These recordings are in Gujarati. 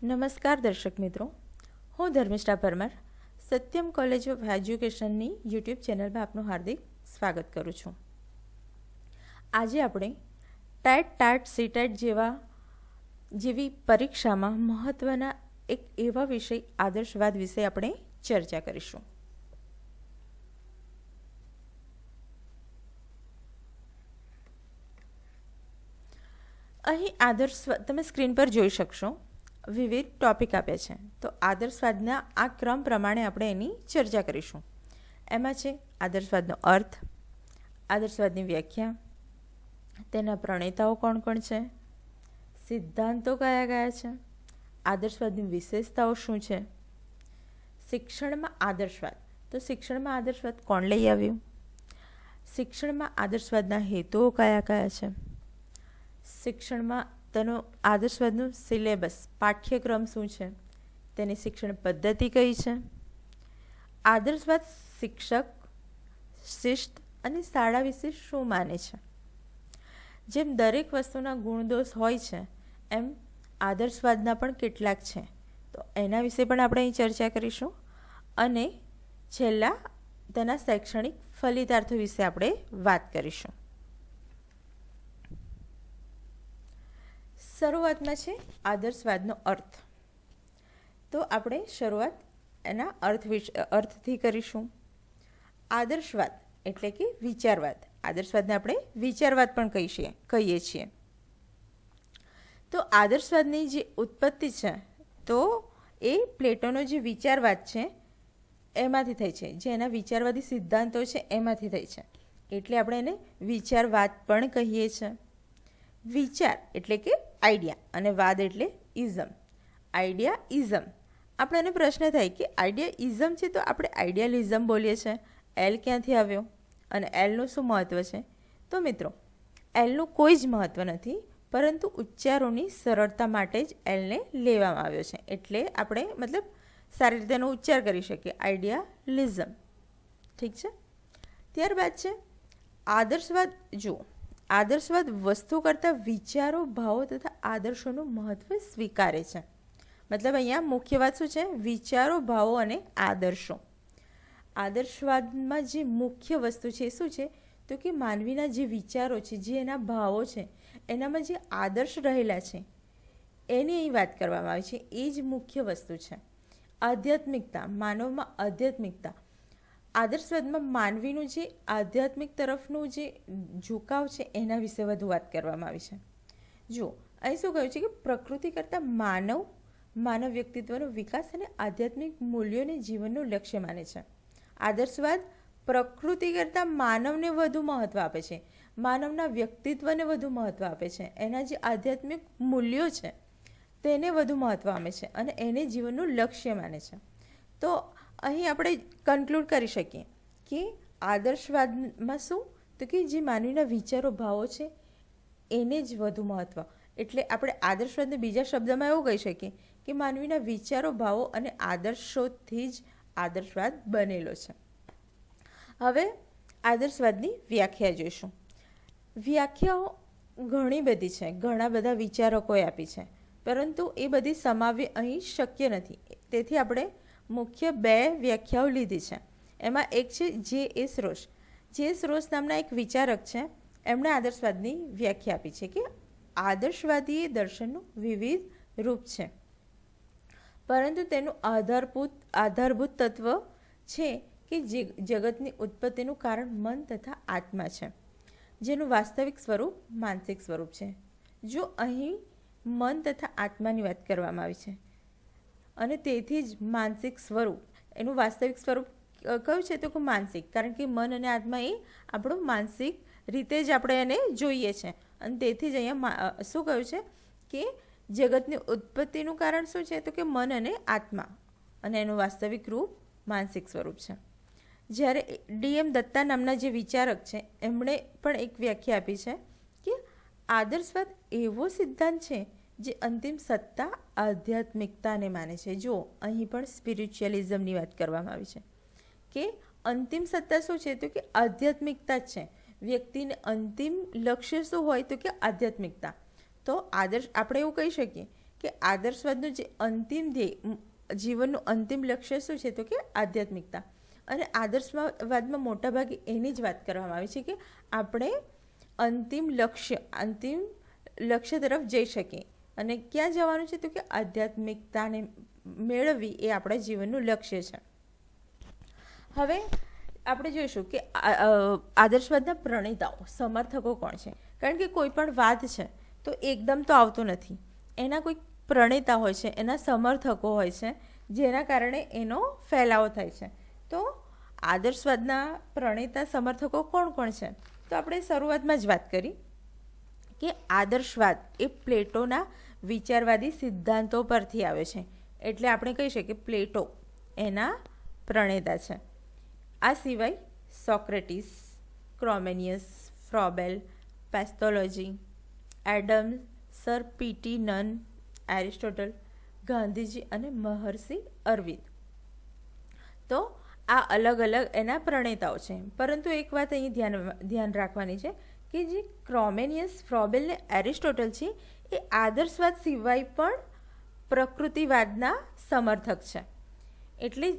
નમસ્કાર દર્શક મિત્રો, હું ધર્મિષ્ઠા પરમાર સત્યમ કોલેજ ઓફ એજ્યુકેશનની યુટ્યુબ ચેનલમાં આપનું હાર્દિક સ્વાગત કરું છું. આજે આપણે ટાટ સીટેટ જેવી પરીક્ષામાં મહત્ત્વના એક એવા વિષય આદર્શવાદ વિશે આપણે ચર્ચા કરીશું. અહીં આદર્શવાદ તમે સ્ક્રીન પર જોઈ શકશો. વિવિધ ટોપિક આપે છે, તો આદર્શવાદના આ ક્રમ પ્રમાણે આપણે એની ચર્ચા કરીશું. એમાં છે આદર્શવાદનો અર્થ, આદર્શવાદની વ્યાખ્યા, તેના પ્રણેતાઓ કોણ કોણ છે, સિદ્ધાંતો કયા કયા છે, આદર્શવાદની વિશેષતાઓ શું છે, શિક્ષણમાં આદર્શવાદ, તો શિક્ષણમાં આદર્શવાદ કોણ લઈ આવ્યું, શિક્ષણમાં આદર્શવાદના હેતુઓ કયા કયા છે, શિક્ષણમાં તેનો આદર્શવાદનું સિલેબસ પાઠ્યક્રમ શું છે, તેની શિક્ષણ પદ્ધતિ કઈ છે, આદર્શવાદ શિક્ષક, શિસ્ત અને શાળા વિશે શું માને છે. જેમ દરેક વસ્તુના ગુણદોષ હોય છે એમ આદર્શવાદના પણ કેટલાક છે, તો એના વિશે પણ આપણે અહીં ચર્ચા કરીશું. અને છેલ્લા તેના શૈક્ષણિક ફલિતાર્થો વિશે આપણે વાત કરીશું. શરૂઆતમાં છે આદર્શવાદનો અર્થ. તો આપણે શરૂઆત એના અર્થથી કરીશું. આદર્શવાદ એટલે કે વિચારવાદ. આદર્શવાદને આપણે વિચારવાદ પણ કહીએ છીએ. તો આદર્શવાદની જે ઉત્પત્તિ છે તો એ પ્લેટોનો જે વિચારવાદ છે એમાંથી થઈ છે, જે એના વિચારવાદી સિદ્ધાંતો છે એમાંથી થઈ છે, એટલે આપણે એને વિચારવાદ પણ કહીએ છીએ. વિચાર એટલે કે આઈડિયા અને વાદ એટલે ઇઝમ. આઈડિયા ઇઝમ. આપણને પ્રશ્ન થાય કે આઈડિયા ઇઝમ છે તો આપણે આઈડિયાલિઝમ બોલીએ છીએ, એલ ક્યાંથી આવ્યો અને એલનું શું મહત્ત્વ છે? તો મિત્રો, એલનું કોઈ જ મહત્ત્વ નથી, પરંતુ ઉચ્ચારોની સરળતા માટે જ એલને લેવામાં આવ્યો છે, એટલે આપણે સારી રીતે એનો ઉચ્ચાર કરી શકીએ, આઈડિયાલિઝમ. ઠીક છે. ત્યારબાદ છે આદર્શવાદ. જુઓ, આદર્શવાદ વસ્તુ કરતાં વિચારો, ભાવો તથા આદર્શોનું મહત્ત્વ સ્વીકારે છે. અહીંયા મુખ્ય વાત શું છે? વિચારો, ભાવો અને આદર્શો. આદર્શવાદમાં જે મુખ્ય વસ્તુ છે એ શું છે? તો કે માનવીના જે વિચારો છે, જે એના ભાવો છે, એનામાં જે આદર્શ રહેલા છે એની અહીં વાત કરવામાં આવી છે. એ જ મુખ્ય વસ્તુ છે. આધ્યાત્મિકતા, માનવમાં આધ્યાત્મિકતા. આદર્શવાદમાં માનવીનું જે આધ્યાત્મિક તરફનું જે ઝુકાવ છે એના વિશે વધુ વાત કરવામાં આવી છે. જુઓ, અહીં શું કહ્યું છે કે પ્રકૃતિ કરતાં માનવ વ્યક્તિત્વનો વિકાસ અને આધ્યાત્મિક મૂલ્યોને જીવનનું લક્ષ્ય માને છે. આદર્શવાદ પ્રકૃતિ કરતાં માનવને વધુ મહત્ત્વ આપે છે, માનવના વ્યક્તિત્વને વધુ મહત્ત્વ આપે છે, એના જે આધ્યાત્મિક મૂલ્યો છે તેને વધુ મહત્ત્વ આપે છે અને એને જીવનનું લક્ષ્ય માને છે. તો અહીં આપણે કન્ક્લુડ કરી શકીએ કે આદર્શવાદમાં શું? તો કે જે માનવીના વિચારો, ભાવો છે એને જ વધુ મહત્ત્વ. એટલે આપણે આદર્શવાદને બીજા શબ્દમાં એવું કહી શકીએ કે માનવીના વિચારો, ભાવો અને આદર્શોથી જ આદર્શવાદ બનેલો છે. હવે આદર્શવાદની વ્યાખ્યા જોઈશું. વ્યાખ્યાઓ ઘણી બધી છે, ઘણા બધા વિચારકોએ આપી છે, પરંતુ એ બધી સમાવવી અહીં શક્ય નથી. તેથી આપણે મુખ્ય 2 વ્યાખ્યાઓ લીધી છે. એમાં એક છે જે.એસ. રોસ. જે.એસ. રોસ નામના એક વિચારક છે, એમણે આદર્શવાદની વ્યાખ્યા આપી છે કે આદર્શવાદી એ દર્શનનું વિવિધ રૂપ છે, પરંતુ તેનું આધારભૂત તત્વ છે કે જગતની ઉત્પત્તિનું કારણ મન તથા આત્મા છે, જેનું વાસ્તવિક સ્વરૂપ માનસિક સ્વરૂપ છે. જો અહીં મન તથા આત્માની વાત કરવામાં આવી છે અને તેથી જ માનસિક સ્વરૂપ, એનું વાસ્તવિક સ્વરૂપ કયું છે? તો કે માનસિક, કારણ કે મન અને આત્મા એ આપણું માનસિક રીતે જ આપણે એને જોઈએ છે, અને તેથી જ અહીંયા શું કહ્યું છે કે જગતની ઉત્પત્તિનું કારણ શું છે? તો કે મન અને આત્મા, અને એનું વાસ્તવિક રૂપ માનસિક સ્વરૂપ છે. જ્યારે ડી.એમ. દત્તા નામના જે વિચારક છે એમણે પણ એક વ્યાખ્યા આપી છે કે આદર્શવાદ એવો સિદ્ધાંત છે જે અંતિમ સત્તા આધ્યાત્મિકતાને માને છે. જો અહીં પણ સ્પિરિચ્યુઅલિઝમની વાત કરવામાં આવી છે કે અંતિમ સત્તા શું છે? તો કે આધ્યાત્મિકતા જ છે. વ્યક્તિને અંતિમ લક્ષ્ય શું હોય? તો કે આધ્યાત્મિકતા. તો આદર્શ આપણે એવું કહી શકીએ કે આદર્શવાદનું જે અંતિમ ધ્યેય, જીવનનું અંતિમ લક્ષ્ય શું છે તો કે આધ્યાત્મિકતા. અને આદર્શવાદમાં મોટાભાગે એની જ વાત કરવામાં આવી છે કે આપણે અંતિમ લક્ષ્ય તરફ જઈ શકીએ. અને ક્યાં જવાનું છે તો કે આધ્યાત્મિકતાને મેળવવી એ આપણા જીવનનું લક્ષ્ય છે. હવે આપણે જોઈશું કે આદર્શવાદના પ્રણેતાઓ, સમર્થકો કોણ છે. કારણ કે કોઈ પણ વાદ છે તો એકદમ તો આવતો નથી. એના કોઈ પ્રણેતા હોય છે, એના સમર્થકો હોય છે, જેના કારણે એનો ફેલાવો થાય છે. તો આદર્શવાદના પ્રણેતા સમર્થકો કોણ કોણ છે? તો આપણે શરૂઆતમાં જ વાત કરી કે આદર્શવાદ એ પ્લેટોના વિચારવાદી સિદ્ધાંતો પરથી આવે છે. એટલે આપણે કહી શકીએ પ્લેટો એના પ્રણેતા છે. આ સિવાય Socrates, Comenius, Froebel, Pestalozzi, Adam, sir P T Nunn, Aristotle, Gandhiji અને મહર્ષિ અરવિંદ. તો આ અલગ અલગ એના પ્રણેતાઓ છે. પરંતુ એક વાત અહીં ધ્યાન રાખવાની છે કે જે ક્રોમેનિયસ, ફ્રોબેલ ને એરિસ્ટોટલ છે એ આદર્શવાદ સિવાય પણ પ્રકૃતિવાદના સમર્થક છે. એટલે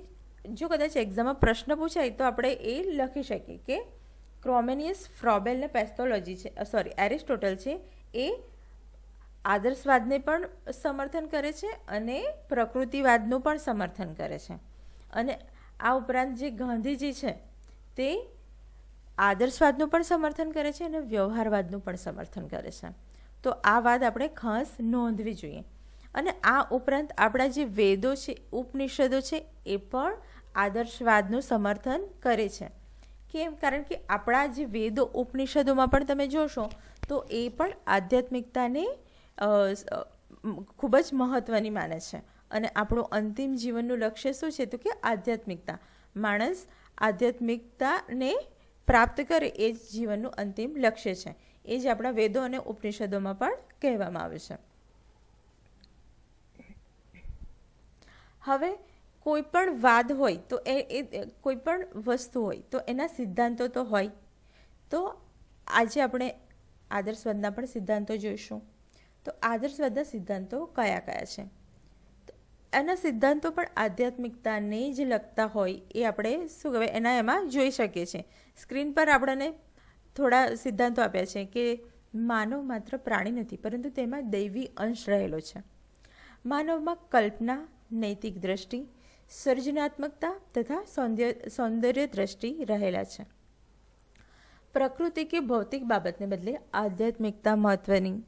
જો કદાચ એક્ઝામમાં પ્રશ્ન પૂછાય તો આપણે એ લખી શકીએ કે ક્રોમેનિયસ, ફ્રોબેલ ને પેસ્થોલોજી છે, એરિસ્ટોટલ છે એ આદર્શવાદને પણ સમર્થન કરે છે અને પ્રકૃતિવાદનું પણ સમર્થન કરે છે. અને આ ઉપરાંત જે ગાંધીજી છે તે આદર્શવાદનું પણ સમર્થન કરે છે અને વ્યવહારવાદનું પણ સમર્થન કરે છે. તો આ વાત આપણે ખાસ નોંધવી જોઈએ. અને આ ઉપરાંત આપણા જે વેદો છે, ઉપનિષદો છે એ પણ આદર્શવાદનું સમર્થન કરે છે. કેમ? કારણ કે આપણા જે વેદો, ઉપનિષદોમાં પણ તમે જોશો તો એ પણ આધ્યાત્મિકતાને ખૂબ જ મહત્ત્વની માને છે. અને આપણું અંતિમ જીવનનું લક્ષ્ય શું છે તો કે આધ્યાત્મિકતા. માણસ આધ્યાત્મિકતાને પ્રાપ્ત કરે એ જ જીવનનું અંતિમ લક્ષ્ય છે. એ જ આપણા વેદો અને ઉપનિષદોમાં પણ કહેવામાં આવે છે. હવે કોઈ પણ વાદ હોય તો એ કોઈ પણ વસ્તુ હોય તો એના સિદ્ધાંતો તો હોય. તો આજે આપણે આદર્શવાદના પણ સિદ્ધાંતો જોઈશું. તો આદર્શવાદના સિદ્ધાંતો કયા કયા છે? એના સિદ્ધાંતો પણ આધ્યાત્મિકતાને જ લગતા હોય એ આપણે શું કહેવાય એમાં જોઈ શકીએ છીએ. સ્ક્રીન પર આપણને થોડા સિદ્ધાંતો આપ્યા છે કે માનવ માત્ર પ્રાણી નથી પરંતુ તેમાં દૈવી અંશ રહેલો છે. માનવમાં કલ્પના, નૈતિક દ્રષ્ટિ, સર્જનાત્મકતા તથા સૌંદર્ય દ્રષ્ટિ રહેલા છે. પ્રકૃતિ કે ભૌતિક બાબતને બદલે આધ્યાત્મિકતા મહત્વની.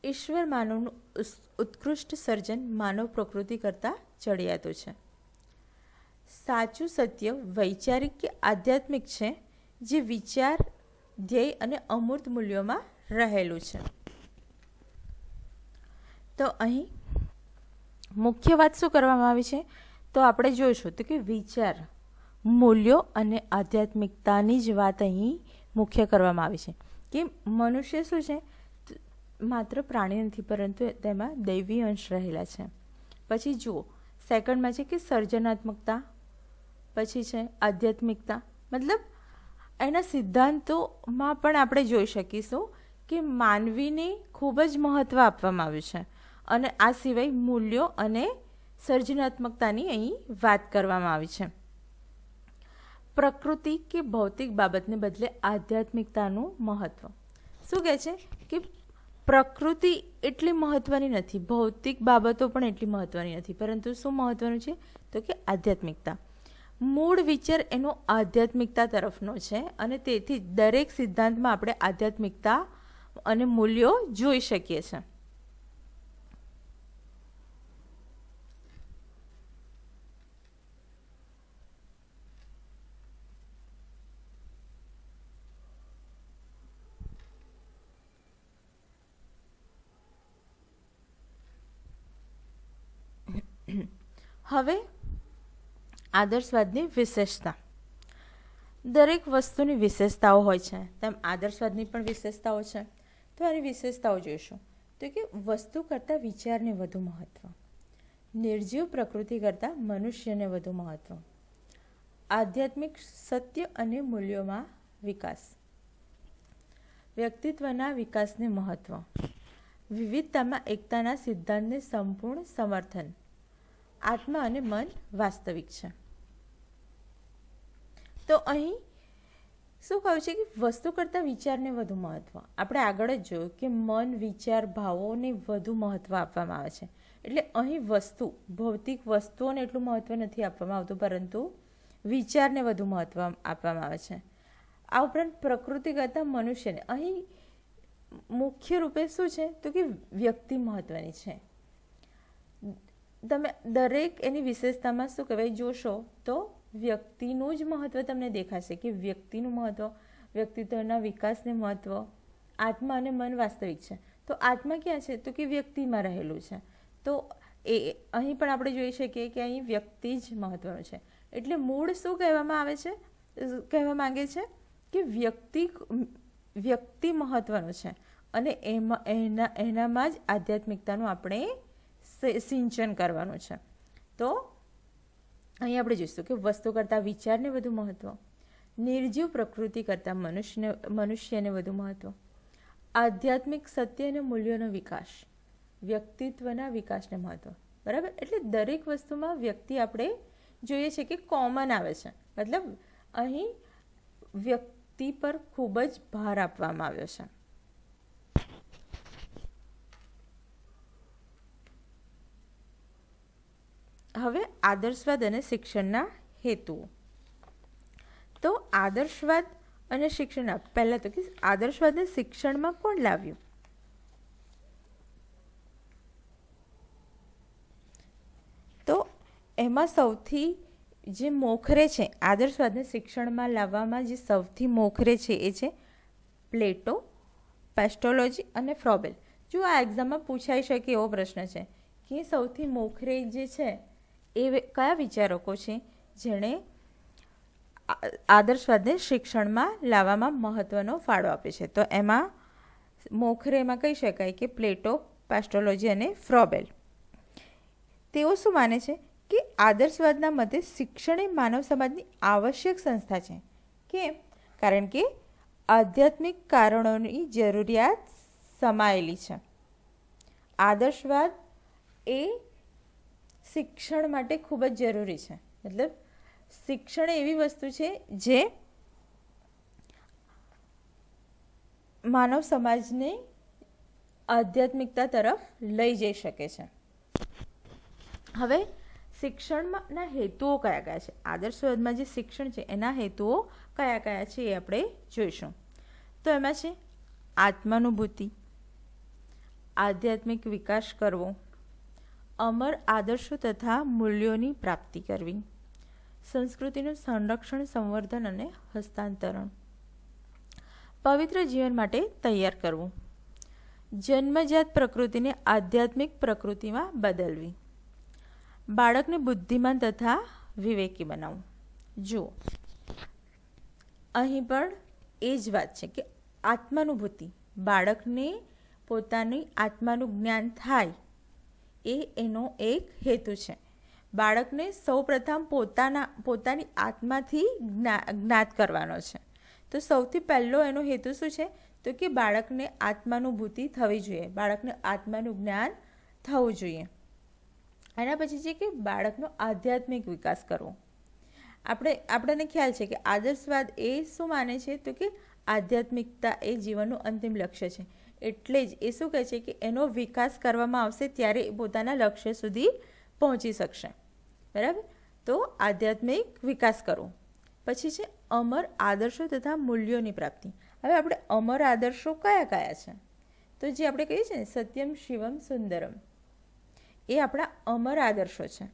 ઈશ્વર માનવનું ઉત્કૃષ્ટ સર્જન માનવ પ્રકૃતિ કરતાં ચડિયાતું છે. સાચું સત્ય વૈચારિક કે આધ્યાત્મિક છે જે વિચાર, ધ્યેય અને અમૂર્ત મૂલ્યોમાં રહેલું છે. તો અહીં મુખ્ય વાત શું કરવામાં આવી છે તો આપણે જોઈશું તો કે વિચાર, મૂલ્યો અને આધ્યાત્મિકતાની જ વાત અહીં મુખ્ય કરવામાં આવી છે. કે મનુષ્ય શું છે? માત્ર પ્રાણી નથી પરંતુ તેમાં દૈવી અંશ રહેલા છે. પછી જુઓ સેકન્ડમાં છે કે સર્જનાત્મકતા, પછી છે આધ્યાત્મિકતા. મતલબ એના સિદ્ધાંતોમાં પણ આપણે જોઈ શકીશું કે માનવીને ખૂબ જ મહત્ત્વ આપવામાં આવ્યું છે. અને આ સિવાય મૂલ્યો અને સર્જનાત્મકતાની અહીં વાત કરવામાં આવી છે. પ્રકૃતિ કે ભૌતિક બાબતને બદલે આધ્યાત્મિકતાનું મહત્ત્વ. શું કહે છે કે પ્રકૃતિ એટલી મહત્ત્વની નથી, ભૌતિક બાબતો પણ એટલી મહત્ત્વની નથી, પરંતુ શું મહત્ત્વનું છે તો કે આધ્યાત્મિકતા. મૂળ વિચાર એનો આધ્યાત્મિકતા તરફનો છે અને તેથી દરેક સિદ્ધાંતમાં આપણે આધ્યાત્મિકતા અને મૂલ્યો જોઈ શકીએ છીએ. હવે આદર્શવાદની વિશેષતા. દરેક વસ્તુની વિશેષતાઓ હોય છે તેમ આદર્શવાદની પણ વિશેષતાઓ છે. તો આની વિશેષતાઓ જોઈશું તો કે વસ્તુ કરતાં વિચારને વધુ મહત્ત્વ, નિર્જીવ પ્રકૃતિ કરતાં મનુષ્યને વધુ મહત્ત્વ, આધ્યાત્મિક સત્ય અને મૂલ્યોમાં વિકાસ, વ્યક્તિત્વના વિકાસને મહત્ત્વ, વિવિધતામાં એકતાના સિદ્ધાંતને સંપૂર્ણ સમર્થન. આત્મા અને મન વાસ્તવિક છે. તો અહીં શું કહ્યું છે કે વસ્તુ કરતાં વિચારને વધુ મહત્ત્વ. આપણે આગળ જ જોયું કે મન, વિચાર, ભાવોને વધુ મહત્ત્વ આપવામાં આવે છે. એટલે અહીં વસ્તુ, ભૌતિક વસ્તુઓને એટલું મહત્ત્વ નથી આપવામાં આવતું, પરંતુ વિચારને વધુ મહત્ત્વ આપવામાં આવે છે. આ ઉપરાંત પ્રકૃતિ કરતાં મનુષ્યને અહીં મુખ્ય રૂપે શું છે તો કે વ્યક્તિ મહત્ત્વની છે. તમે દરેક એની વિશેષતામાં શું કહેવાય જોશો તો વ્યક્તિનું જ મહત્ત્વ તમને દેખાશે કે વ્યક્તિનું મહત્ત્વ, વ્યક્તિત્વના વિકાસને મહત્ત્વ. આત્મા અને મન વાસ્તવિક છે. તો આત્મા ક્યાં છે તો કે વ્યક્તિમાં રહેલું છે. તો એ અહીં પણ આપણે જોઈ શકીએ કે અહીં વ્યક્તિ જ મહત્ત્વનું છે. એટલે મૂળ શું કહેવામાં આવે છે, કહેવા માંગે છે કે વ્યક્તિ મહત્ત્વનું છે અને એનામાં જ આધ્યાત્મિકતાનું આપણે સિંચન કરવાનું છે. તો અહીં આપણે જોઈશું કે વસ્તુ કરતાં વિચારને વધુ મહત્ત્વ, નિર્જીવ પ્રકૃતિ કરતાં મનુષ્યને વધુ મહત્ત્વ, આધ્યાત્મિક સત્ય અને મૂલ્યોનો વિકાસ, વ્યક્તિત્વના વિકાસને મહત્ત્વ. બરાબર. એટલે દરેક વસ્તુમાં વ્યક્તિ આપણે જોઈએ છે કે કોમન આવે છે. મતલબ અહીં વ્યક્તિ પર ખૂબ જ ભાર આપવામાં આવ્યો છે. હવે આદર્શવાદ અને શિક્ષણના હેતુઓ. તો આદર્શવાદ અને શિક્ષણના પહેલાં તો કે આદર્શવાદને શિક્ષણમાં કોણ લાવ્યું? તો એમાં સૌથી જે મોખરે છે, આદર્શવાદને શિક્ષણમાં લાવવામાં જે સૌથી મોખરે છે એ છે પ્લેટો, પેસ્ટોલોજી અને ફ્રોબેલ. જો આ એક્ઝામમાં પૂછાઈ શકે એવો પ્રશ્ન છે કે સૌથી મોખરે જે છે એ કયા વિચારકો છે જેણે આદર્શવાદને શિક્ષણમાં લાવવામાં મહત્ત્વનો ફાળો આપે છે? તો એમાં મોખરેમાં કહી શકાય કે પ્લેટો, પેસ્ટોલોજી અને ફ્રોબેલ. તેઓ શું માને છે કે આદર્શવાદના મતે શિક્ષણ એ માનવ સમાજની આવશ્યક સંસ્થા છે. કેમ? કારણ કે આધ્યાત્મિક કારણોની જરૂરિયાત સમાયેલી છે. આદર્શવાદ એ શિક્ષણ માટે ખૂબ જ જરૂરી છે. મતલબ શિક્ષણ એવી વસ્તુ છે જે માનવ સમાજને આધ્યાત્મિકતા તરફ લઈ જઈ શકે છે. હવે શિક્ષણના હેતુઓ કયા કયા છે? આદર્શવાદમાં જે શિક્ષણ છે એના હેતુઓ કયા કયા છે એ આપણે જોઈશું. તો એમાં છે આત્માનુભૂતિ, આધ્યાત્મિક વિકાસ કરવો, અમર આદર્શો તથા મૂલ્યોની પ્રાપ્તિ કરવી, સંસ્કૃતિનું સંરક્ષણ, સંવર્ધન અને હસ્તાંતરણ, પવિત્ર જીવન માટે તૈયાર કરવું, જન્મજાત પ્રકૃતિને આધ્યાત્મિક પ્રકૃતિમાં બદલવી, બાળકને બુદ્ધિમાન તથા વિવેકી બનાવવું. જુઓ, અહીં પણ એ જ વાત છે કે આત્માનુભૂતિ, બાળકને પોતાની આત્માનું જ્ઞાન થાય એ એનો એક હેતુ છે. બાળકને સૌપ્રથમ પોતાની આત્માથી જ્ઞાત કરવાનો છે. તો સૌથી પહેલો એનો હેતુ શું છે તો કે બાળકને આત્માનુભૂતિ થવી જોઈએ, બાળકને આત્માનું જ્ઞાન થવું જોઈએ. એના પછી છે કે બાળકનો આધ્યાત્મિક વિકાસ કરવો. આપણને ખ્યાલ છે કે આદર્શવાદ એ શું માને છે તો કે આધ્યાત્મિકતા એ જીવનનું અંતિમ લક્ષ્ય છે. એટલે જ એ શું કહે છે કે એનો વિકાસ કરવામાં આવશે ત્યારે એ પોતાના લક્ષ્ય સુધી પહોંચી શકશે. બરાબર. તો આધ્યાત્મિક વિકાસ કરવો. પછી છે અમર આદર્શો તથા મૂલ્યોની પ્રાપ્તિ. હવે આપણે અમર આદર્શો કયા કયા છે? તો જે આપણે કહીએ છીએ ને સત્યમ શિવમ સુંદરમ, એ આપણા અમર આદર્શો છે.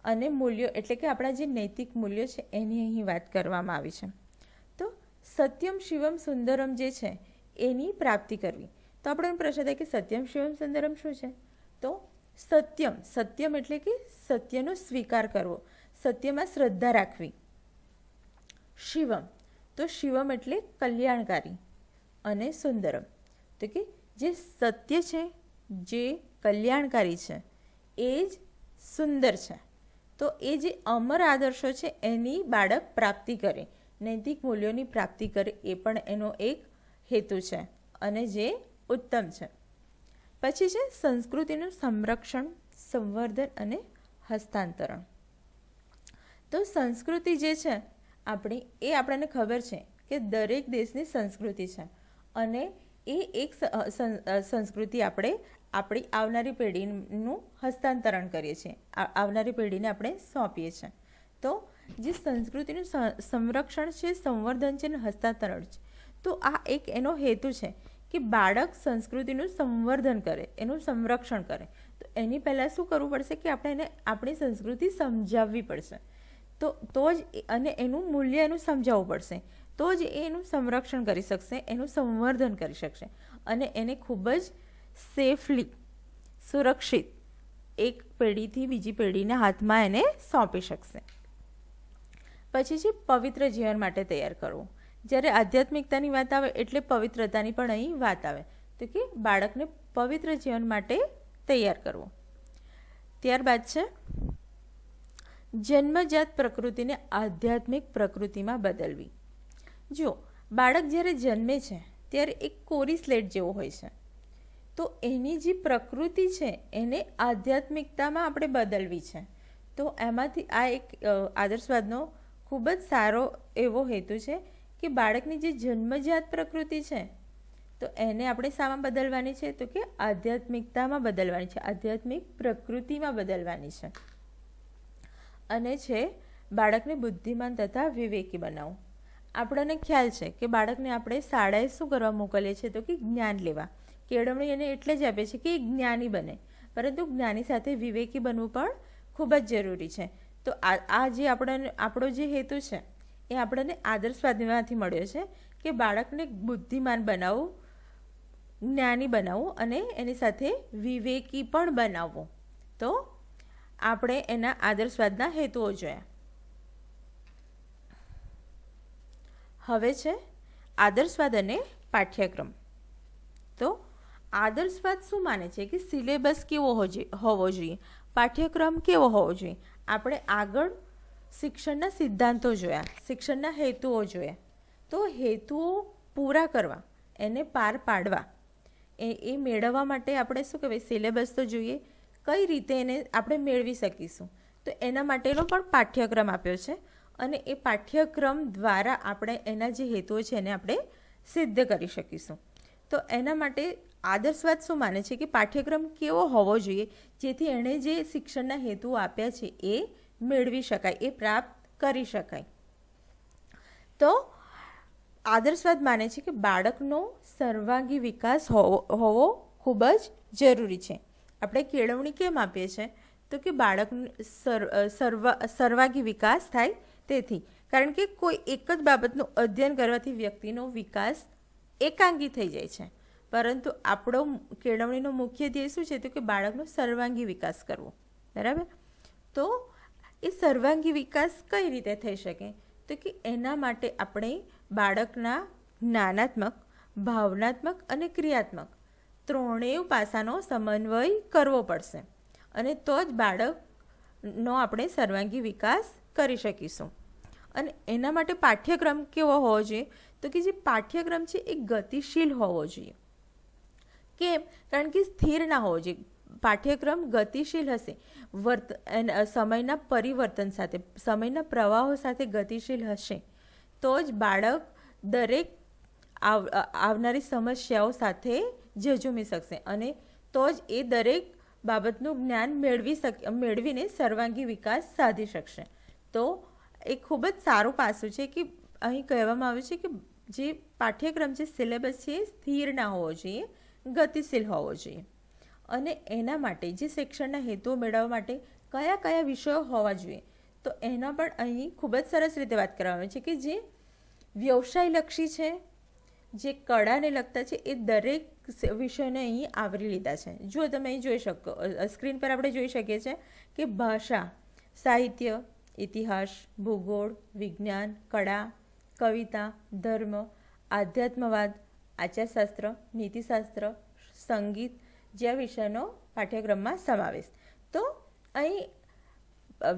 અને મૂલ્યો એટલે કે આપણા જે નૈતિક મૂલ્યો છે એની અહીં વાત કરવામાં આવી છે. તો સત્યમ શિવમ સુંદરમ જે છે એની પ્રાપ્તિ કરવી. તો આપણને પ્રશ્ન થાય કે સત્યમ શિવમ સુંદરમ શું છે? તો સત્યમ એટલે કે સત્યનો સ્વીકાર કરવો, સત્યમાં શ્રદ્ધા રાખવી. શિવમ, તો શિવમ એટલે કલ્યાણકારી. અને સુંદરમ, તો કે જે સત્ય છે, જે કલ્યાણકારી છે એ જ સુંદર છે. તો એ જે અમર આદર્શો છે એની બાળક પ્રાપ્તિ કરે, નૈતિક મૂલ્યોની પ્રાપ્તિ કરે, એ પણ એનો એક હેતુ છે અને જે ઉત્તમ છે. પછી છે સંસ્કૃતિનું સંરક્ષણ, સંવર્ધન અને હસ્તાંતરણ. તો સંસ્કૃતિ જે છે આપણી, એ આપણને ખબર છે કે દરેક દેશની સંસ્કૃતિ છે અને એ એક સંસ્કૃતિ આપણે આપણી આવનારી પેઢીનું હસ્તાંતરણ કરીએ છીએ, આવનારી પેઢીને આપણે સોંપીએ છીએ. તો જે સંસ્કૃતિનું સંરક્ષણ છે, સંવર્ધન છે અને હસ્તાંતરણ છે, તો આ એક એનો હેતુ છે કે બાળક સંસ્કૃતિનું સંવર્ધન કરે, એનું સંરક્ષણ કરે. તો એની પહેલાં શું કરવું પડશે કે આપણે એને આપણી સંસ્કૃતિ સમજાવવી પડશે. તો જ અને એનું મૂલ્ય એનું સમજાવવું પડશે, તો જ એ એનું સંરક્ષણ કરી શકશે, એનું સંવર્ધન કરી શકશે અને એને ખૂબ જ સેફલી, સુરક્ષિત એક પેઢીથી બીજી પેઢીના હાથમાં એને સોંપી શકશે. પછી છે પવિત્ર જીવન માટે તૈયાર કરવું. જ્યારે આધ્યાત્મિકતાની વાત આવે એટલે પવિત્રતાની પણ અહીં વાત આવે, તો કે બાળકને પવિત્ર જીવન માટે તૈયાર કરવું. ત્યારબાદ છે જન્મજાત પ્રકૃતિને આધ્યાત્મિક પ્રકૃતિમાં બદલવી. જો બાળક જ્યારે જન્મે છે ત્યારે એક કોરી સ્લેટ જેવો હોય છે, તો એની જે પ્રકૃતિ છે એને આધ્યાત્મિકતામાં આપણે બદલવી છે. તો એમાંથી આ એક આદર્શવાદનો ખૂબ જ સારો એવો હેતુ છે કે બાળકની જે જન્મજાત પ્રકૃતિ છે તો એને આપણે શામાં બદલવાની છે, તો કે આધ્યાત્મિકતામાં બદલવાની છે, આધ્યાત્મિક પ્રકૃતિમાં બદલવાની છે. અને છે બાળકને બુદ્ધિમાન તથા વિવેકી બનાવવું. આપણને ખ્યાલ છે કે બાળકને આપણે શાળાએ શું કરવા મોકલીએ છીએ, તો કે જ્ઞાન લેવા. કેળવણી એને એટલે જ આપે છે કે એ જ્ઞાની બને, પરંતુ જ્ઞાની સાથે વિવેકી બનવું પણ ખૂબ જ જરૂરી છે. તો આ જે આપણો જે હેતુ છે એ આપણને આદર્શવાદમાંથી મળ્યો છે કે બાળકને બુદ્ધિમાન બનાવવું, જ્ઞાની બનાવવું અને એની સાથે વિવેકી પણ બનાવવું. તો આપણે એના આદર્શવાદના હેતુઓ જોયા. હવે છે આદર્શવાદ અને પાઠ્યક્રમ. તો આદર્શવાદ શું માને છે કે સિલેબસ કેવો હોવો જોઈએ, પાઠ્યક્રમ કેવો હોવો જોઈએ. આપણે આગળ શિક્ષણના સિદ્ધાંતો જોયા, શિક્ષણના હેતુઓ જોયા. તો હેતુઓ પૂરા કરવા, એને પાર પાડવા, એ મેળવવા માટે આપણે શું કહેવાય, સિલેબસ તો જોઈએ, કઈ રીતે એને આપણે મેળવી શકીશું. તો એના માટેનો પણ પાઠ્યક્રમ આપ્યો છે અને એ પાઠ્યક્રમ દ્વારા આપણે એના જે હેતુઓ છે એને આપણે સિદ્ધ કરી શકીશું. તો એના માટે આદર્શવાદ શું માને છે કે પાઠ્યક્રમ કેવો હોવો જોઈએ જેથી એણે જે શિક્ષણના હેતુઓ આપ્યા છે એ મેળવી શકાય, એ પ્રાપ્ત કરી શકાય. તો આદર્શવાદ માને છે કે બાળકનો સર્વાંગી વિકાસ હોવો ખૂબ જ જરૂરી છે. આપણે કેળવણી કેમ આપીએ છીએ, તો કે બાળકનો સર્વાંગી વિકાસ થાય તેથી. કારણ કે કોઈ એક જ બાબતનું અધ્યયન કરવાથી વ્યક્તિનો વિકાસ એકાંગી થઈ જાય છે, પરંતુ આપણો કેળવણીનો મુખ્ય ધ્યેય શું છે, તો કે બાળકનો સર્વાંગી વિકાસ કરવો. બરાબર. તો એ સર્વાંગી વિકાસ કઈ રીતે થઈ શકે, તો કે એના માટે આપણે બાળકના જ્ઞાનાત્મક, ભાવનાત્મક અને ક્રિયાત્મક ત્રણેય પાસાનો સમન્વય કરવો પડશે અને તો જ બાળકનો આપણે સર્વાંગી વિકાસ કરી શકીશું. અને એના માટે પાઠ્યક્રમ કેવો હોવો જોઈએ, તો કે જે પાઠ્યક્રમ છે એ ગતિશીલ હોવો જોઈએ. કેમ? કારણ કે સ્થિર ના હોવો જોઈએ. પાઠ્યક્રમ ગતિશીલ હશે, સમયના પરિવર્તન સાથે, સમયના પ્રવાહો સાથે ગતિશીલ હશે, તો જ બાળક દરેક આવનારી સમસ્યાઓ સાથે ઝઝૂમી શકશે અને તો જ એ દરેક બાબતનું જ્ઞાન મેળવીને સર્વાંગી વિકાસ સાધી શકશે. તો એ ખૂબ જ સારું પાસું છે કે અહીં કહેવામાં આવ્યું છે કે જે પાઠ્યક્રમ છે, સિલેબસ છે, એ સ્થિર ના હોવો જોઈએ, ગતિશીલ હોવો જોઈએ. અને એના માટે જે શિક્ષણના હેતુઓ મેળવવા માટે કયા કયા વિષયો હોવા જોઈએ, તો એના પણ અહીં ખૂબ જ સરસ રીતે વાત કરવામાં આવે છે કે જે વ્યવસાયલક્ષી છે, જે કળાને લગતા છે, એ દરેક વિષયોને અહીં આવરી લીધા છે. જો તમે અહીં જોઈ શકો, સ્ક્રીન પર આપણે જોઈ શકીએ છીએ કે ભાષા, સાહિત્ય, ઇતિહાસ, ભૂગોળ, વિજ્ઞાન, કળા, કવિતા, ધર્મ, આધ્યાત્મવાદ, આચારશાસ્ત્ર, નીતિશાસ્ત્ર, સંગીત જેવા વિષયનો પાઠ્યક્રમમાં સમાવેશ. તો અહીં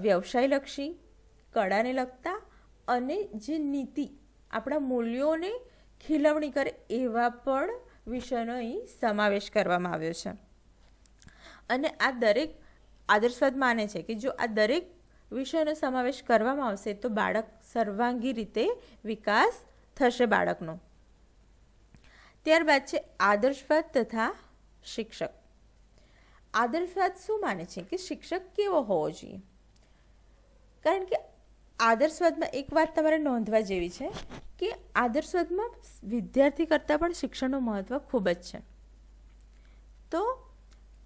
વ્યવસાયલક્ષી, કળાને લગતા અને જે નીતિ, આપણા મૂલ્યોને ખીલવણી કરે એવા પણ વિષયનો અહીં સમાવેશ કરવામાં આવ્યો છે. અને આ દરેક આદર્શવાદ માને છે કે જો આ દરેક વિષયનો સમાવેશ કરવામાં આવશે તો બાળક સર્વાંગી રીતે વિકાસ થશે બાળકનો. ત્યારબાદ છે આદર્શવાદ તથા શિક્ષક. આદર્શવાદ શું માને છે કે શિક્ષક કેવો હોવો જોઈએ? કારણ કે આદર્શવાદમાં એક વાત તમારે નોંધવા જેવી છે કે આદર્શવાદમાં વિદ્યાર્થી કરતાં પણ શિક્ષણનું મહત્ત્વ ખૂબ જ છે. તો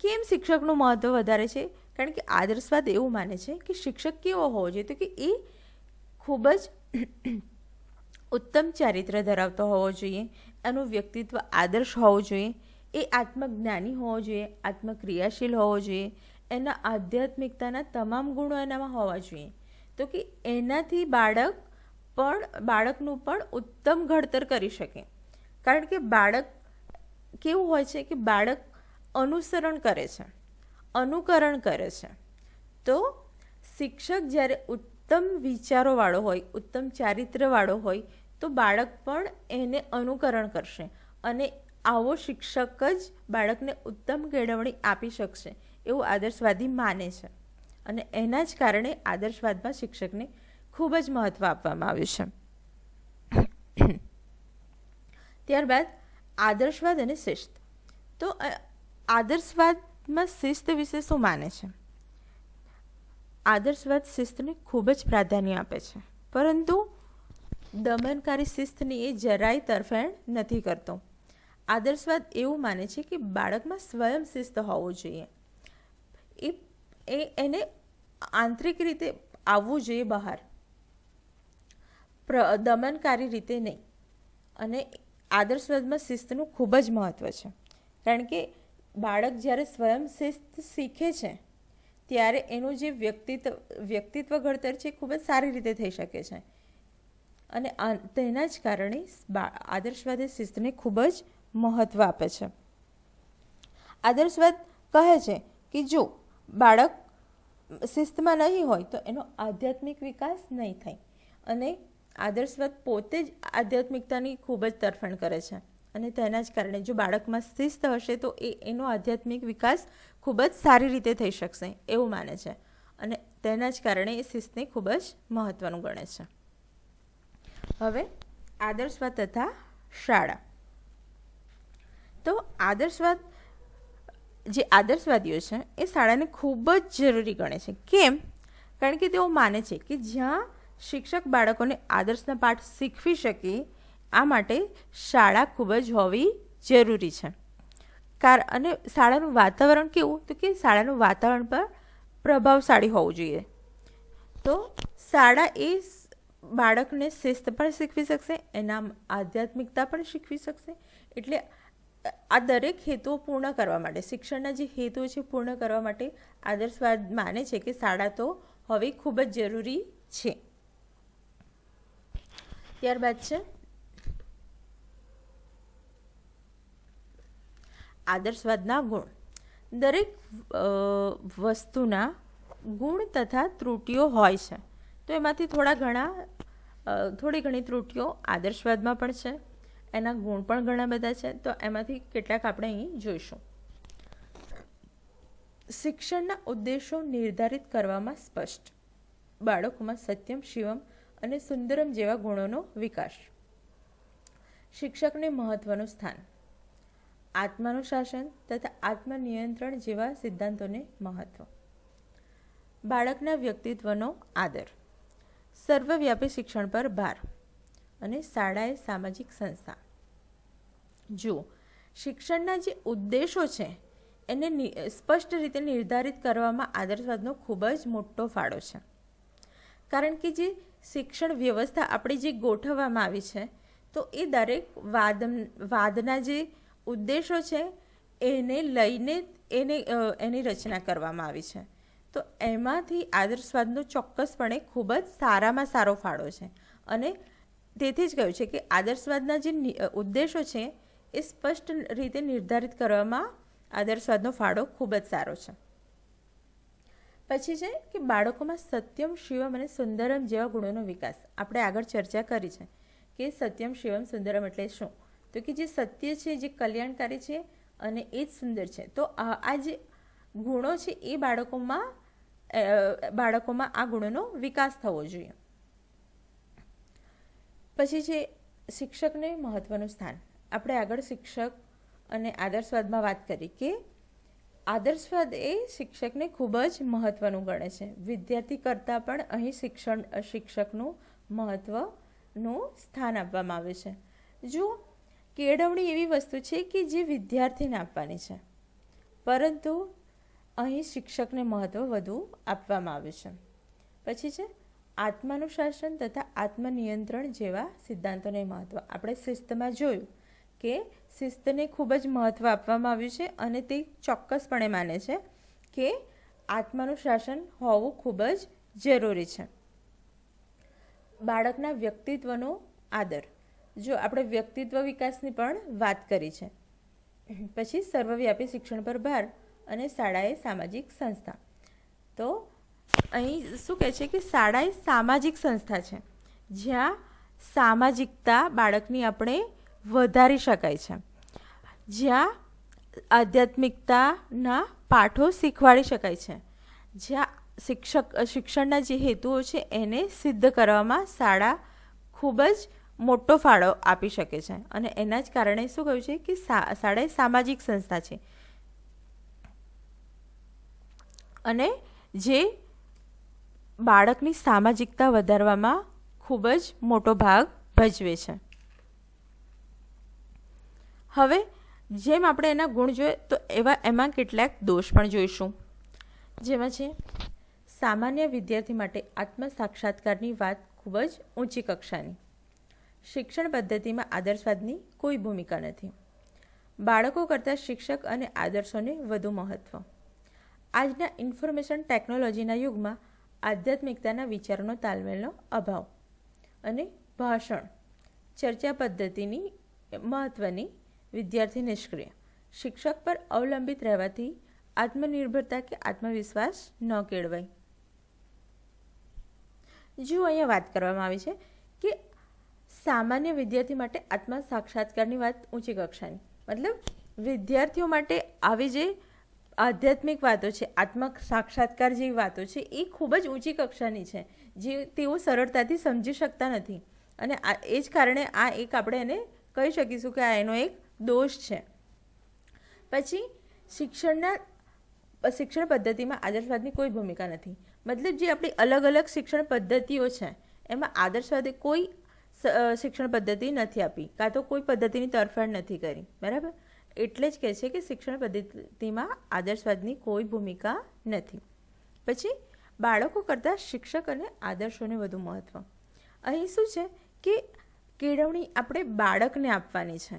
કેમ શિક્ષકનું મહત્ત્વ વધારે છે? કારણ કે આદર્શવાદ એવું માને છે કે શિક્ષક કેવો હોવો જોઈએ તો કે એ ખૂબ જ ઉત્તમ ચારિત્ર ધરાવતો હોવો જોઈએ, એનું વ્યક્તિત્વ આદર્શ હોવું જોઈએ, એ આત્મજ્ઞાની હોવો જોઈએ, આત્મક્રિયાશીલ હોવો જોઈએ, એના આધ્યાત્મિકતાના તમામ ગુણો એનામાં હોવા જોઈએ. તો કે એનાથી બાળકનું પણ ઉત્તમ ઘડતર કરી શકે. કારણ કે બાળક કેવું હોય છે કે બાળક અનુસરણ કરે છે, અનુકરણ કરે છે. તો શિક્ષક જ્યારે ઉત્તમ વિચારોવાળો હોય, ઉત્તમ ચારિત્રવાળો હોય તો બાળક પણ એને અનુકરણ કરશે અને આવો શિક્ષક જ બાળકને ઉત્તમ કેળવણી આપી શકશે એવું આદર્શવાદી માને છે. અને એના જ કારણે આદર્શવાદમાં શિક્ષકને ખૂબ જ મહત્ત્વ આપવામાં આવ્યું છે. ત્યારબાદ આદર્શવાદ અને શિસ્ત. તો આદર્શવાદમાં શિસ્ત વિશે શું માને છે? આદર્શવાદ શિસ્તને ખૂબ જ પ્રાધાન્ય આપે છે, પરંતુ દમનકારી શિસ્તની એ જરાય તરફેણ નથી કરતો. આદર્શવાદ એવું માને છે કે બાળકમાં સ્વયં શિસ્ત હોવું જોઈએ, એને આંતરિક રીતે આવવું જોઈએ બહાર, દમનકારી રીતે નહીં. અને આદર્શવાદમાં શિસ્તનું ખૂબ જ મહત્ત્વ છે, કારણ કે બાળક જ્યારે સ્વયં શિસ્ત શીખે છે ત્યારે એનું જે વ્યક્તિત્વ ઘડતર છે ખૂબ જ સારી રીતે થઈ શકે છે. અને તેના જ કારણે આદર્શવાદી શિસ્તને ખૂબ જ મહત્ત્વ આપે છે. આદર્શવાદ કહે છે કે જો બાળક શિસ્તમાં નહીં હોય તો એનો આધ્યાત્મિક વિકાસ નહીં થાય. અને આદર્શવાદ પોતે જ આધ્યાત્મિકતાની ખૂબ જ તરફેણ કરે છે. અને તેના જ કારણે જો બાળકમાં શિસ્ત હશે તો એનો આધ્યાત્મિક વિકાસ ખૂબ જ સારી રીતે થઈ શકશે એવું માને છે. અને તેના જ કારણે એ શિસ્તને ખૂબ જ મહત્ત્વનું ગણે છે. હવે આદર્શવાદ તથા શાળા. તો જે આદર્શવાદીઓ છે એ શાળાને ખૂબ જ જરૂરી ગણે છે. કેમ? કારણ કે તેઓ માને છે કે જ્યાં શિક્ષક બાળકોને આદર્શના પાઠ શીખવી શકે આ માટે શાળા ખૂબ જ હોવી જરૂરી છે. અને શાળાનું વાતાવરણ કેવું? તો કે શાળાનું વાતાવરણ પર પ્રભાવશાળી હોવું જોઈએ. તો શાળા એ બાળકને શિસ્ત પણ શીખવી શકશે, એના આધ્યાત્મિકતા પણ શીખવી શકશે. એટલે આ દરેક હેતુઓ પૂર્ણ કરવા માટે, શિક્ષણના જે હેતુઓ છે પૂર્ણ કરવા માટે આદર્શવાદ માને છે કે શાળા તો હોવી ખૂબ જ જરૂરી છે. ત્યારબાદ છે આદર્શવાદના ગુણ. દરેક વસ્તુના ગુણ તથા ત્રુટિઓ હોય છે. તો એમાંથી થોડી ઘણી ત્રુટિઓ આદર્શવાદમાં પણ છે, એના ગુણ પણ ઘણા બધા છે. તો એમાંથી કેટલાક આપણે અહીં જોઈશું. શિક્ષણના ઉદ્દેશો નિર્ધારિત કરવામાં સ્પષ્ટ. બાળકોમાં સત્યમ, શિવમ અને સુંદરમ જેવા ગુણોનો વિકાસ. શિક્ષકને મહત્વનું સ્થાન. આત્માનું શાસન તથા આત્મનિયંત્રણ જેવા સિદ્ધાંતોને મહત્વ. બાળકના વ્યક્તિત્વનો આદર. સર્વવ્યાપી શિક્ષણ પર ભાર. અને શાળાએ સામાજિક સંસ્થા. જુઓ, શિક્ષણના જે ઉદ્દેશો છે એને સ્પષ્ટ રીતે નિર્ધારિત કરવામાં આદર્શવાદનો ખૂબ જ મોટો ફાળો છે. કારણ કે જે શિક્ષણ વ્યવસ્થા આપણી જે ગોઠવવામાં આવી છે તો એ દરેક વાદના જે ઉદ્દેશો છે એને લઈને એની રચના કરવામાં આવી છે. તો એમાંથી આદર્શવાદનો ચોક્કસપણે ખૂબ જ સારામાં સારો ફાળો છે. અને તેથી જ કહ્યું છે કે આદર્શવાદના જે ઉદ્દેશો છે એ સ્પષ્ટ રીતે નિર્ધારિત કરવામાં આદર્શવાદનો ફાળો ખૂબ જ સારો છે. પછી છે કે બાળકોમાં સત્યમ, શિવમ અને સુંદરમ જેવા ગુણોનો વિકાસ. આપણે આગળ ચર્ચા કરી છે કે સત્યમ, શિવમ, સુંદરમ એટલે શું? તો કે જે સત્ય છે, જે કલ્યાણકારી છે અને એ જ સુંદર છે. તો આ જે ગુણો છે એ બાળકોમાં આ ગુણોનો વિકાસ થવો જોઈએ. પછી છે શિક્ષકને મહત્ત્વનું સ્થાન. આપણે આગળ શિક્ષક અને આદર્શવાદમાં વાત કરી કે આદર્શવાદ એ શિક્ષકને ખૂબ જ મહત્ત્વનું ગણે છે. વિદ્યાર્થી કરતાં પણ અહીં શિક્ષકનું મહત્ત્વનું સ્થાન આપવામાં આવે છે. જો કેળવણી એવી વસ્તુ છે કે જે વિદ્યાર્થીને આપવાની છે, પરંતુ અહીં શિક્ષકને મહત્ત્વ વધુ આપવામાં આવ્યું છે. પછી છે આત્માનુશાસન તથા આત્મનિયંત્રણ જેવા સિદ્ધાંતોને મહત્ત્વ. આપણે શિસ્તમાં જોયું કે શિસ્તને ખૂબ જ મહત્ત્વ આપવામાં આવ્યું છે અને તે ચોક્કસપણે માને છે કે આત્માનું શાસન હોવું ખૂબ જ જરૂરી છે. બાળકના વ્યક્તિત્વનો આદર. જો આપણે વ્યક્તિત્વ વિકાસની પણ વાત કરી છે. પછી સર્વવ્યાપી શિક્ષણ પર ભાર અને શાળાએ સામાજિક સંસ્થા. તો અહીં શું કહે છે કે શાળા એ સામાજિક સંસ્થા છે જ્યાં સામાજિકતા બાળકની આપણે વધારી શકાય છે, જ્યાં આધ્યાત્મિકતાના પાઠો શીખવાડી શકાય છે, જ્યાં શિક્ષણના જે હેતુઓ છે એને સિદ્ધ કરવામાં શાળા ખૂબ જ મોટો ફાળો આપી શકે છે. અને એના જ કારણે શું કહ્યું છે કે શાળા એ સામાજિક સંસ્થા છે અને જે બાળકની સામાજિકતા વધારવામાં ખૂબ જ મોટો ભાગ ભજવે છે. હવે જેમ આપણે એના ગુણ જોઈએ તો એમાં કેટલાક દોષ પણ જોઈશું. જેમાં છે સામાન્ય વિદ્યાર્થી માટે આત્મ સાક્ષાત્કારની વાત ખૂબ જ ઊંચી કક્ષાની. શિક્ષણ પદ્ધતિમાં આદર્શવાદની કોઈ ભૂમિકા નથી. બાળકો કરતાં શિક્ષક અને આદર્શોને વધુ મહત્ત્વ. આજના ઇન્ફોર્મેશન ટેકનોલોજીના યુગમાં આધ્યાત્મિકતાના વિચારોનો તાલમેલનો અભાવ અને ભાષણ ચર્ચા પદ્ધતિની મહત્ત્વની વિદ્યાર્થી નિષ્ક્રિય. શિક્ષક પર અવલંબિત રહેવાથી આત્મનિર્ભરતા કે આત્મવિશ્વાસ ન કેળવાય. જો અહીંયા વાત કરવામાં આવી છે કે સામાન્ય વિદ્યાર્થી માટે આત્મ સાક્ષાત્કારની વાત ઊંચી કક્ષાની, મતલબ વિદ્યાર્થીઓ માટે આવી જે આધ્યાત્મિક વાતો છે, આત્મ સાક્ષાત્કાર જેવી વાતો છે એ ખૂબ જ ઊંચી કક્ષાની છે જે તેઓ સરળતાથી સમજી શકતા નથી. અને એ જ કારણે આ એક આપણે એને કહી શકીશું કે આ એનો એક દોષ છે. પછી શિક્ષણ પદ્ધતિમાં આદર્શવાદની કોઈ ભૂમિકા નથી. મતલબ જે આપણી અલગ અલગ શિક્ષણ પદ્ધતિઓ છે એમાં આદર્શવાદે કોઈ શિક્ષણ પદ્ધતિ નથી આપી, કાં તો કોઈ પદ્ધતિની તરફેણ નથી કરી. બરાબર, એટલે જ કહે છે કે શિક્ષણ પદ્ધતિમાં આદર્શવાદની કોઈ ભૂમિકા નથી. પછી બાળકો કરતાં શિક્ષક અને આદર્શોને વધુ મહત્ત્વ. અહીં શું છે કે કેળવણી આપણે બાળકને આપવાની છે.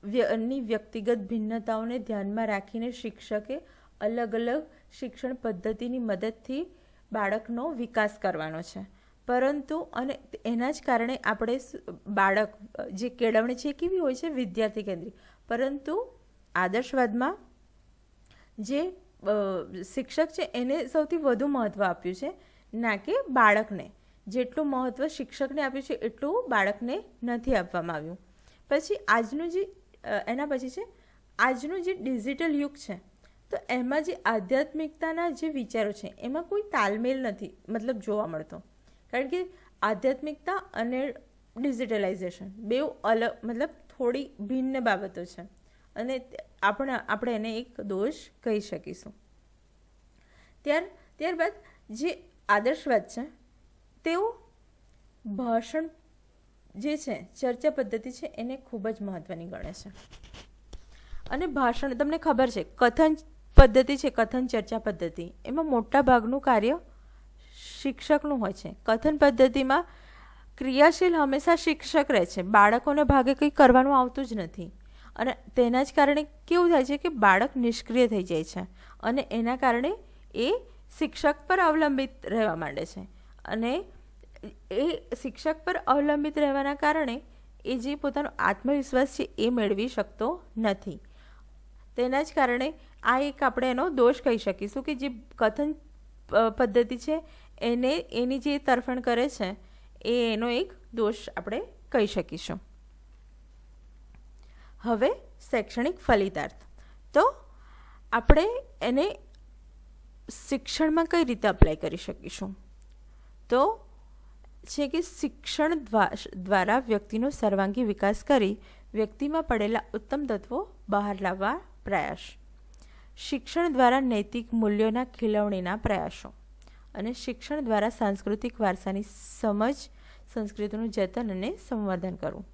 બાળકની વ્યક્તિગત ભિન્નતાઓને ધ્યાનમાં રાખીને શિક્ષકે અલગ અલગ શિક્ષણ પદ્ધતિની મદદથી બાળકનો વિકાસ કરવાનો છે. પરંતુ અને એના જ કારણે આપણે બાળક જે કેળવણી છે એ કેવી હોય છે? વિદ્યાર્થી કેન્દ્રિત. પરંતુ આદર્શવાદમાં જે શિક્ષક છે એને સૌથી વધુ મહત્ત્વ આપ્યું છે, ના કે બાળકને. જેટલું મહત્ત્વ શિક્ષકને આપ્યું છે એટલું બાળકને નથી આપવામાં આવ્યું. પછી એના પછી છે આજનું જે ડિજિટલ યુગ છે તો એમાં જે આધ્યાત્મિકતાના જે વિચારો છે એમાં કોઈ તાલમેલ નથી મતલબ જોવા મળતો. કારણ કે આધ્યાત્મિકતા અને ડિજિટલાઇઝેશન બેઉ અલગ મતલબ થોડી ભિન્ન બાબતો છે અને આપણે એને એક દોષ કહી શકીશું. ત્યારબાદ જે આદર્શવાદ છે તેઓ ભાષણ જે છે ચર્ચા પદ્ધતિ છે એને ખૂબ જ મહત્ત્વની ગણે છે. અને ભાષણ તમને ખબર છે કથન પદ્ધતિ છે, કથન ચર્ચા પદ્ધતિ એમાં મોટા ભાગનું કાર્ય શિક્ષકનું હોય છે. કથન પદ્ધતિમાં ક્રિયાશીલ હંમેશા શિક્ષક રહે છે, બાળકોને ભાગે કંઈ કરવાનું આવતું જ નથી. અને તેના જ કારણે કેવું થાય છે કે બાળક નિષ્ક્રિય થઈ જાય છે અને એના કારણે એ શિક્ષક પર અવલંબિત રહેવા માંડે છે. અને એ શિક્ષક પર અવલંબિત રહેવાના કારણે એ જે પોતાનો આત્મવિશ્વાસ છે એ મેળવી શકતો નથી. તેના જ કારણે આ એક આપણે એનો દોષ કહી શકીશું કે જે કથન પદ્ધતિ છે એની જે તરફેણ કરે છે એનો એક દોષ આપણે કહી શકીશું. હવે શૈક્ષણિક ફલિતાર્થ. તો આપણે એને શિક્ષણમાં કઈ રીતે અપ્લાય કરી શકીશું? તો છે કે શિક્ષણ દ્વારા વ્યક્તિનો સર્વાંગી વિકાસ કરી વ્યક્તિમાં પડેલા ઉત્તમ તત્વો બહાર લાવવા પ્રયાસ. શિક્ષણ દ્વારા નૈતિક મૂલ્યોના ખીલવણીના પ્રયાસો અને શિક્ષણ દ્વારા સાંસ્કૃતિક વારસાની સમજ, સંસ્કૃતિનું જતન અને સંવર્ધન કરવું.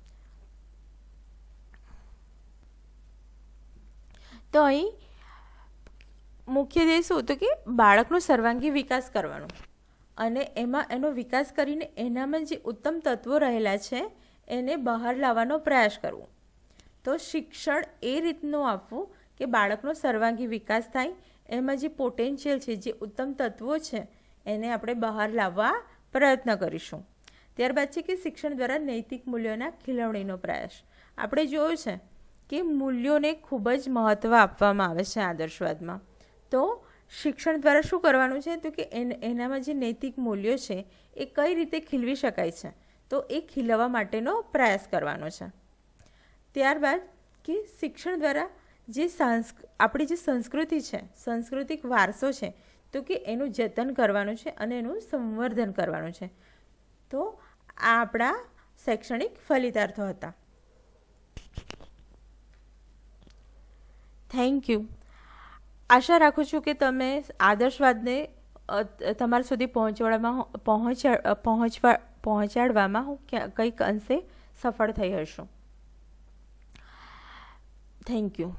તો અહીં મુખ્ય ધ્યેય શું તો કે બાળકનો સર્વાંગી વિકાસ કરવાનો અને એમાં એનો વિકાસ કરીને એનામાં જે ઉત્તમ તત્વો રહેલા છે એને બહાર લાવવાનો પ્રયાસ કરવો. તો શિક્ષણ એ રીતનું આપવું કે બાળકનો સર્વાંગી વિકાસ થાય, એમાં જે પોટેન્શિયલ છે, જે ઉત્તમ તત્વો છે એને આપણે બહાર લાવવા પ્રયત્ન કરીશું. ત્યારબાદ છે કે શિક્ષણ દ્વારા નૈતિક મૂલ્યોના ખીલવણીનો પ્રયાસ. આપણે જોયું છે કે મૂલ્યોને ખૂબ જ મહત્ત્વ આપવામાં આવે છે આદર્શવાદમાં. તો શિક્ષણ દ્વારા શું કરવાનું છે તો કે એનામાં જે નૈતિક મૂલ્યો છે એ કઈ રીતે ખીલવી શકાય છે, તો એ ખીલવવા માટેનો પ્રયાસ કરવાનો છે. ત્યારબાદ કે શિક્ષણ દ્વારા જે આપણી જે સંસ્કૃતિ છે, સાંસ્કૃતિક વારસો છે, તો કે એનું જતન કરવાનું છે અને એનું સંવર્ધન કરવાનું છે. તો આ આપણા શૈક્ષણિક ફલિતાર્થો હતા. Thank you. આશા રાખું છું કે તમે આદર્શવાદને તમારા સુધી પહોંચાડવામાં હું કંઈક અંશે સફળ થઈ હશું. Thank you.